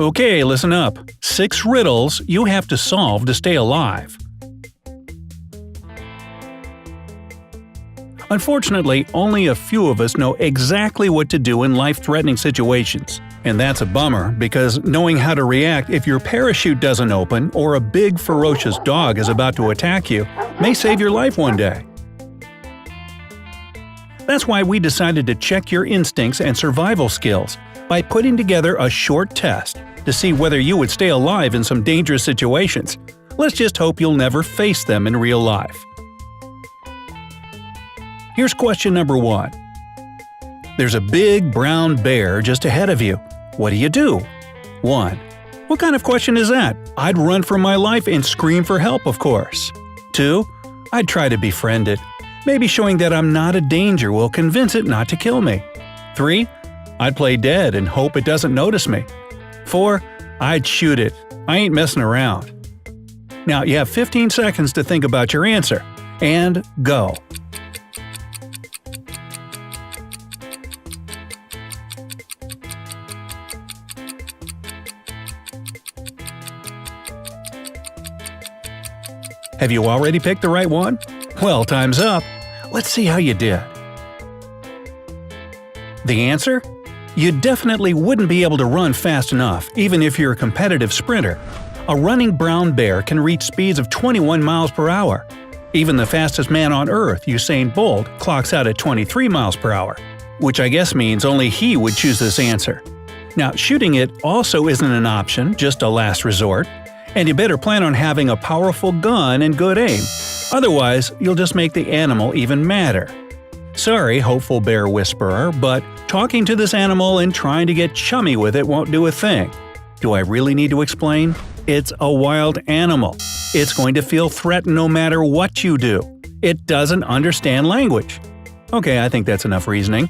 Okay, listen up. 6 riddles you have to solve to stay alive. Unfortunately, only a few of us know exactly what to do in life-threatening situations. And that's a bummer, because knowing how to react if your parachute doesn't open or a big ferocious dog is about to attack you may save your life one day. That's why we decided to check your instincts and survival skills by putting together a short test to see whether you would stay alive in some dangerous situations. Let's just hope you'll never face them in real life. Here's question number 1. There's a big brown bear just ahead of you. What do? 1. What kind of question is that? I'd run for my life and scream for help, of course. 2. I'd try to befriend it. Maybe showing that I'm not a danger will convince it not to kill me. 3. I'd play dead and hope it doesn't notice me. 4. I'd shoot it. I ain't messing around. Now you have 15 seconds to think about your answer. And go. Have you already picked the right one? Well, time's up. Let's see how you did. The answer? You definitely wouldn't be able to run fast enough, even if you're a competitive sprinter. A running brown bear can reach speeds of 21 miles per hour. Even the fastest man on Earth, Usain Bolt, clocks out at 23 miles per hour, which I guess means only he would choose this answer. Now, shooting it also isn't an option, just a last resort. And you better plan on having a powerful gun and good aim. Otherwise, you'll just make the animal even madder. Sorry, hopeful bear whisperer, but talking to this animal and trying to get chummy with it won't do a thing. Do I really need to explain? It's a wild animal. It's going to feel threatened no matter what you do. It doesn't understand language. Okay, I think that's enough reasoning.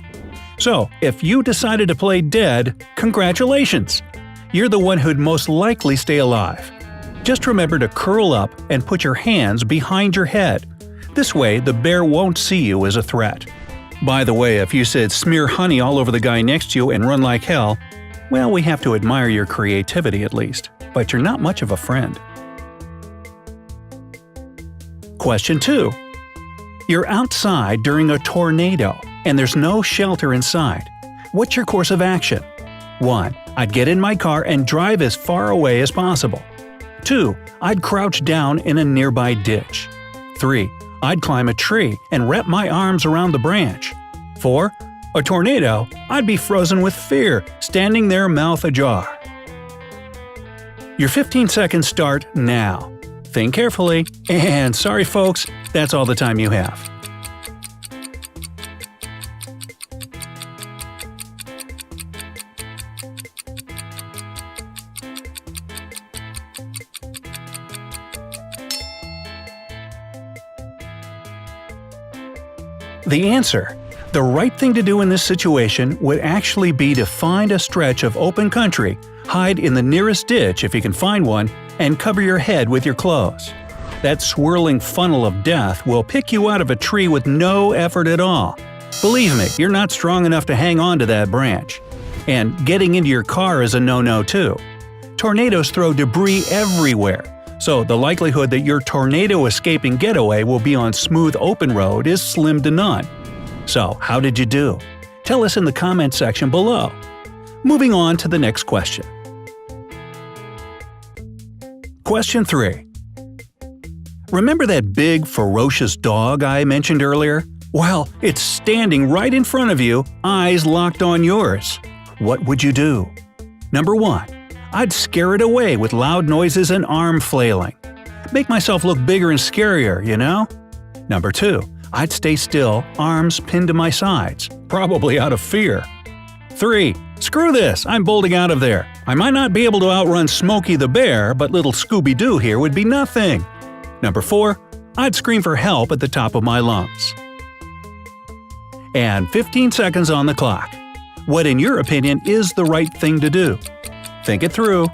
So, if you decided to play dead, congratulations! You're the one who'd most likely stay alive. Just remember to curl up and put your hands behind your head. This way, the bear won't see you as a threat. By the way, if you said smear honey all over the guy next to you and run like hell, well, we have to admire your creativity at least, but you're not much of a friend. Question 2. You're outside during a tornado, and there's no shelter inside. What's your course of action? 1. I'd get in my car and drive as far away as possible. 2. I'd crouch down in a nearby ditch. 3. I'd climb a tree and wrap my arms around the branch. 4. A tornado, I'd be frozen with fear, standing there mouth ajar. Your 15 seconds start now. Think carefully, and sorry folks, that's all the time you have. The answer: the right thing to do in this situation would actually be to find a stretch of open country, hide in the nearest ditch if you can find one, and cover your head with your clothes. That swirling funnel of death will pick you out of a tree with no effort at all. Believe me, you're not strong enough to hang on to that branch. And getting into your car is a no-no too. Tornadoes throw debris everywhere, so the likelihood that your tornado-escaping getaway will be on smooth open road is slim to none. So, how did you do? Tell us in the comment section below. Moving on to the next question. Question 3. Remember that big, ferocious dog I mentioned earlier? Well, it's standing right in front of you, eyes locked on yours. What would you do? Number 1. I'd scare it away with loud noises and arm flailing. Make myself look bigger and scarier, you know? Number 2. I'd stay still, arms pinned to my sides, probably out of fear. 3. Screw this, I'm bolting out of there. I might not be able to outrun Smokey the Bear, but little Scooby-Doo here would be nothing. Number 4. I'd scream for help at the top of my lungs. And 15 seconds on the clock. What in your opinion is the right thing to do? Think it through.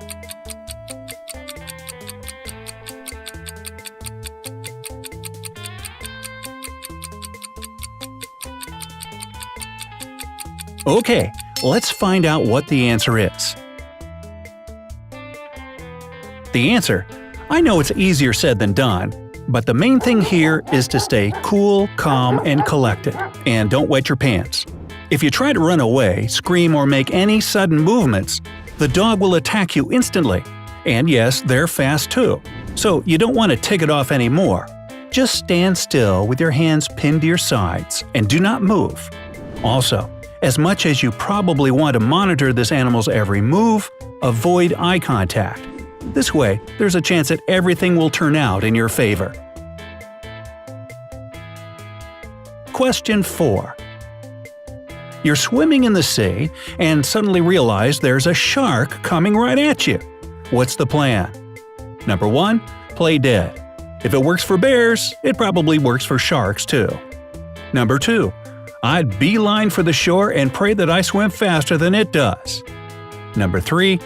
Okay, let's find out what the answer is. The answer: I know it's easier said than done, but the main thing here is to stay cool, calm, and collected, and don't wet your pants. If you try to run away, scream, or make any sudden movements, the dog will attack you instantly. And yes, they're fast too, so you don't want to tick it off anymore. Just stand still with your hands pinned to your sides and do not move. Also, as much as you probably want to monitor this animal's every move, avoid eye contact. This way, there's a chance that everything will turn out in your favor. Question 4. You're swimming in the sea and suddenly realize there's a shark coming right at you. What's the plan? Number 1. Play dead. If it works for bears, it probably works for sharks too. Number 2. I'd beeline for the shore and pray that I swim faster than it does. Number 3.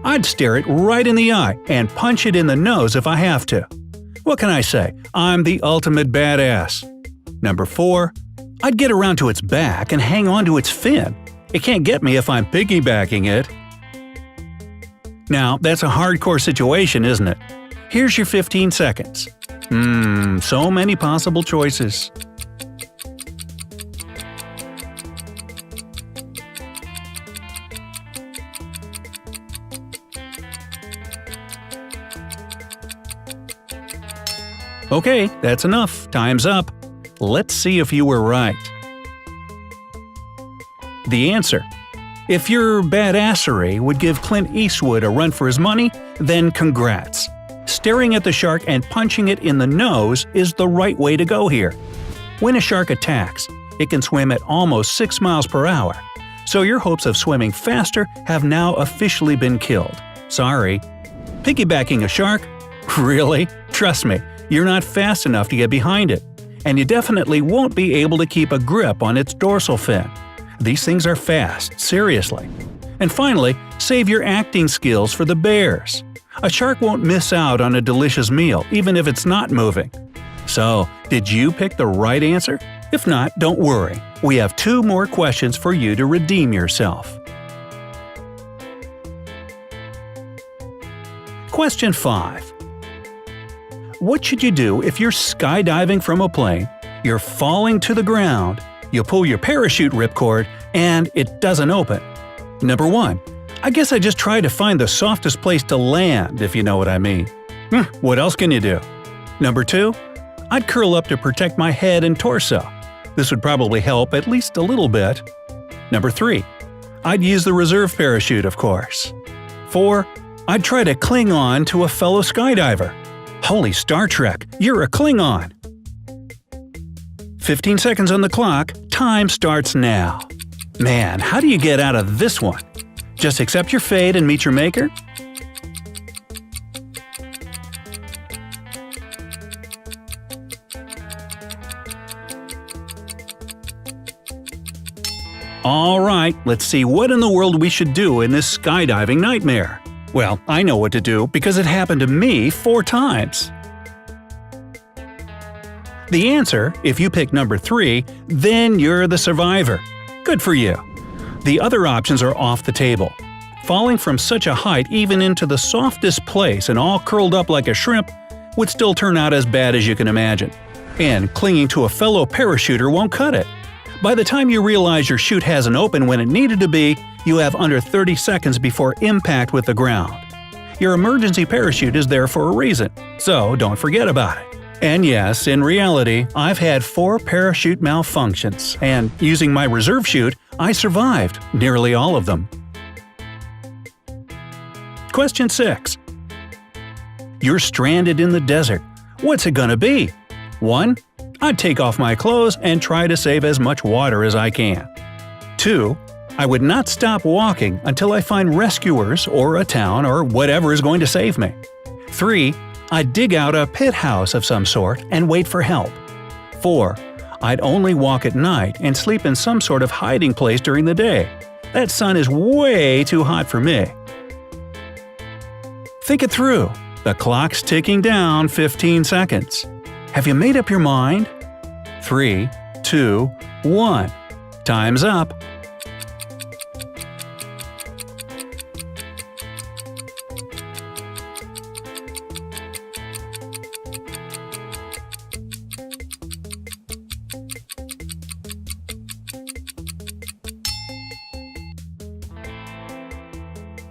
I'd stare it right in the eye and punch it in the nose if I have to. What can I say? I'm the ultimate badass. Number 4. I'd get around to its back and hang on to its fin. It can't get me if I'm piggybacking it. Now, that's a hardcore situation, isn't it? Here's your 15 seconds. So many possible choices. Okay, that's enough. Time's up. Let's see if you were right. The answer: if your badassery would give Clint Eastwood a run for his money, then congrats. Staring at the shark and punching it in the nose is the right way to go here. When a shark attacks, it can swim at almost 6 miles per hour, so your hopes of swimming faster have now officially been killed. Sorry. Piggybacking a shark? Really? Trust me, you're not fast enough to get behind it, and you definitely won't be able to keep a grip on its dorsal fin. These things are fast, seriously. And finally, save your acting skills for the bears. A shark won't miss out on a delicious meal, even if it's not moving. So, did you pick the right answer? If not, don't worry. We have 2 more questions for you to redeem yourself. Question 5. What should you do if you're skydiving from a plane, you're falling to the ground, you pull your parachute ripcord, and it doesn't open? Number 1. I guess I just try to find the softest place to land, if you know what I mean. What else can you do? Number 2. I'd curl up to protect my head and torso. This would probably help at least a little bit. Number 3. I'd use the reserve parachute, of course. 4. I'd try to cling on to a fellow skydiver. Holy Star Trek, you're a Klingon! 15 seconds on the clock, time starts now. Man, how do you get out of this one? Just accept your fate and meet your maker? Alright, let's see what in the world we should do in this skydiving nightmare. Well, I know what to do because it happened to me 4 times. The answer, if you pick number 3, then you're the survivor. Good for you. The other options are off the table. Falling from such a height even into the softest place and all curled up like a shrimp would still turn out as bad as you can imagine. And clinging to a fellow parachuter won't cut it. By the time you realize your chute hasn't opened when it needed to be, you have under 30 seconds before impact with the ground. Your emergency parachute is there for a reason, so don't forget about it. And yes, in reality, I've had 4 parachute malfunctions, and using my reserve chute, I survived nearly all of them. Question 6. You're stranded in the desert. What's it gonna be? 1. I'd take off my clothes and try to save as much water as I can. 2. I would not stop walking until I find rescuers or a town or whatever is going to save me. 3. I'd dig out a pit house of some sort and wait for help. 4. I'd only walk at night and sleep in some sort of hiding place during the day. That sun is way too hot for me. Think it through. The clock's ticking down 15 seconds. Have you made up your mind? 3, 2, 1. Time's up.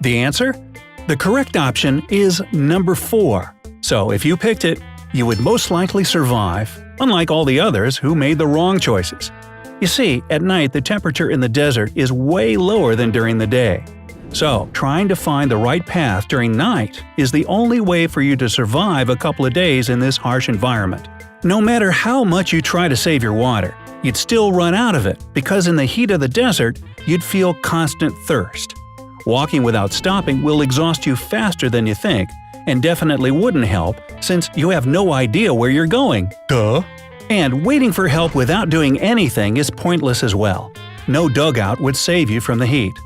The answer? The correct option is number 4. So if you picked it, you would most likely survive, unlike all the others who made the wrong choices. You see, at night the temperature in the desert is way lower than during the day. So, trying to find the right path during night is the only way for you to survive a couple of days in this harsh environment. No matter how much you try to save your water, you'd still run out of it because in the heat of the desert, you'd feel constant thirst. Walking without stopping will exhaust you faster than you think, and definitely wouldn't help since you have no idea where you're going. Duh! And waiting for help without doing anything is pointless as well. No dugout would save you from the heat.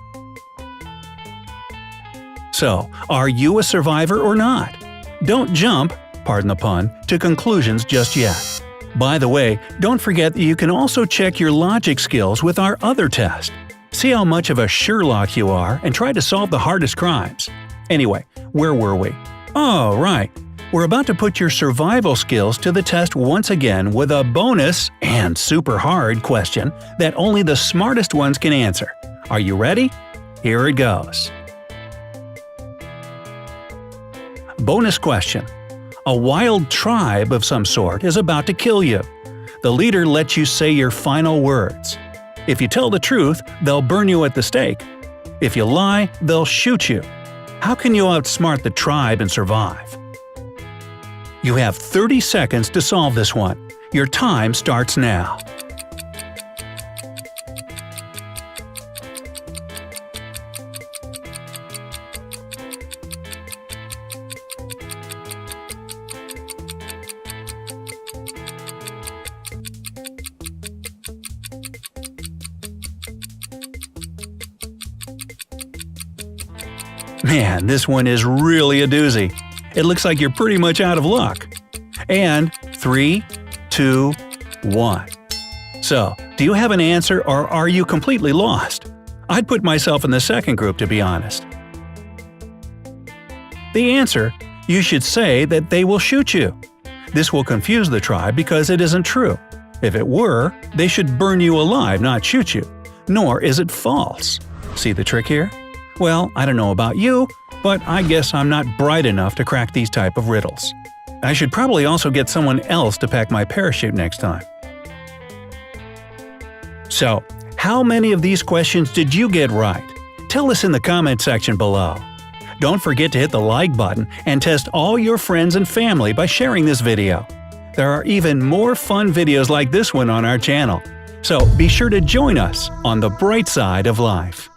So, are you a survivor or not? Don't jump, pardon the pun, to conclusions just yet. By the way, don't forget that you can also check your logic skills with our other test. See how much of a Sherlock you are and try to solve the hardest crimes. Anyway, where were we? Oh, right. We're about to put your survival skills to the test once again with a bonus and super hard question that only the smartest ones can answer. Are you ready? Here it goes. Bonus question. A wild tribe of some sort is about to kill you. The leader lets you say your final words. If you tell the truth, they'll burn you at the stake. If you lie, they'll shoot you. How can you outsmart the tribe and survive? You have 30 seconds to solve this one. Your time starts now. Man, this one is really a doozy. It looks like you're pretty much out of luck. And 3, 2, 1. So, do you have an answer or are you completely lost? I'd put myself in the second group, to be honest. The answer: you should say that they will shoot you. This will confuse the tribe because it isn't true. If it were, they should burn you alive, not shoot you. Nor is it false. See the trick here? Well, I don't know about you, but I guess I'm not bright enough to crack these type of riddles. I should probably also get someone else to pack my parachute next time. So, how many of these questions did you get right? Tell us in the comment section below. Don't forget to hit the like button and test all your friends and family by sharing this video. There are even more fun videos like this one on our channel, so be sure to join us on the bright side of life.